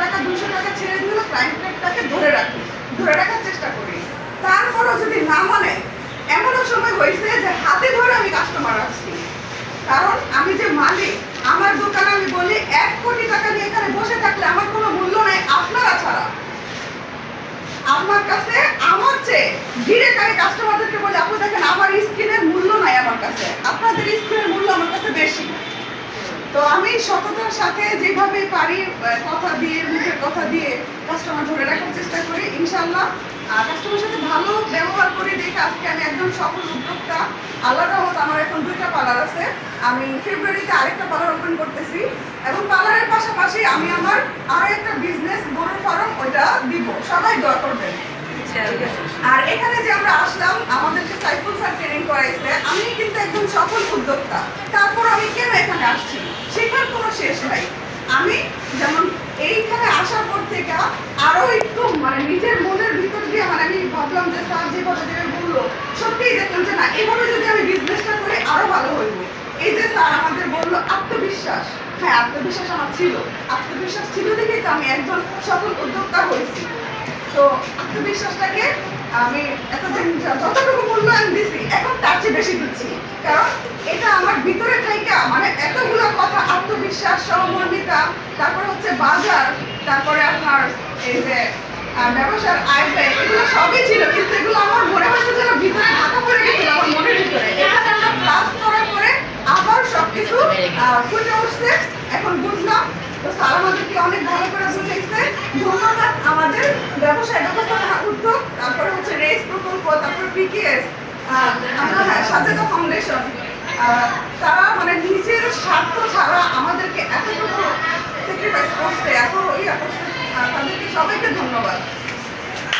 টাকা 200 টাকা ছেড়ে দিলে ক্লায়েন্টটাকে ধরে রাখার চেষ্টা করি। তারপরও যদি না মানে, এমনও সময় হয়েছে যে হাতে ধরে আমি কাস্টমার আসছি, কারণ আমি যে মালিক, আমার দোকানে আমি বলি 1 কোটি টাকা নিয়ে এখানে বসে থাকলে আমার কোনো মূল্য নাই আপনারা ছাড়া। আমার কাছে আমার চেয়ে ডিরেক্ট আমি কাস্টমারদেরকে বলি, আপনি দেখেন আমার স্কিনের মূল্য নাই আমার কাছে, আপনাদের স্কিনের মূল্য আমার কাছে বেশি। তো আমি সততার সাথে যেভাবে পারি কথা দিয়ে, মুখের কথা দিয়ে কাস্টমার ধরে রাখার চেষ্টা করি ইনশাআল্লাহ। কাস্টমারের সাথে ভালো ব্যবহার করে দেখে আজকে আমি একদম সফল উদ্যোক্তা। আল্লাহর রহমত আমার এখন 2টা পার্লার আছে। আমি ফেব্রুয়ারিতে আরেকটা পার্লার ওপেন করতেছি এবং পার্লারের পাশাপাশি আমি আমার আরো একটা বিজনেস গরুর ফার্ম ওইটা দিব। সবাই দোয়া করবেন। আর এখানে যে আমরা আসলাম, আমাদেরকে সাইফুল স্যার ট্রেনিং করাইছে, আমি কিন্তু একজন সফল উদ্যোক্তা। তারপর আমি কেন এখানে আসছি শেখার কোনো শেষ নাই। আমি যেমন এইখানে আসার পর থেকে আরো একটু মানে নিজের মনের ভিতর দিয়ে আমি ভাবলাম যে স্যার যেভাবে বললো, সত্যিই দেখলাম যে না, এভাবে যদি আমি বিজনেসটা করি আরো ভালো হইব। এই যে স্যার আমাদের বললো আত্মবিশ্বাস, হ্যাঁ আত্মবিশ্বাস আমার ছিল। আত্মবিশ্বাস ছিল দেখেই তো আমি একজন সফল উদ্যোক্তা হয়েছি। তো আত্মবিশ্বাসটাকে আমি এতদিন যতটুকু মূল্যায়ন দিছি, এখন তার চেয়ে বেশি দিচ্ছি, কারণ এটা আমার ভিতরে থাইকা মানে এতগুলো কথা, আত্মবিশ্বাস, সহমর্মিতা, তারপরে হচ্ছে বাজার, তারপরে আপনার এই যে ব্যবসার আয় ব্যয়, এগুলো সবই ছিল, কিন্তু এগুলো আমার মনে হচ্ছে যেন ভিতরে ঢাকা পড়ে গেছিল আমার মনের ভিতরে। এখানে আমরা ক্লাস করার পরে আবার সবকিছু ফুটে উঠছে, এখন বুঝলাম। তো স্যার আমাদেরকে অনেক ভালো করে বুঝাইছে। ধন্যবাদ আমাদের ব্যবসায় ব্যবস্থাপনা উদ্যোগ, তারপরে হচ্ছে রেস প্রকল্প, তারপরে পিকেএস, আমরা সাজেদা ফাউন্ডেশন, তারা মানে নিজের স্বার্থ ছাড়া আমাদেরকে এতটুকু স্যাক্রিফাইস করছে, এত করছে, তাদেরকে সবাইকে ধন্যবাদ।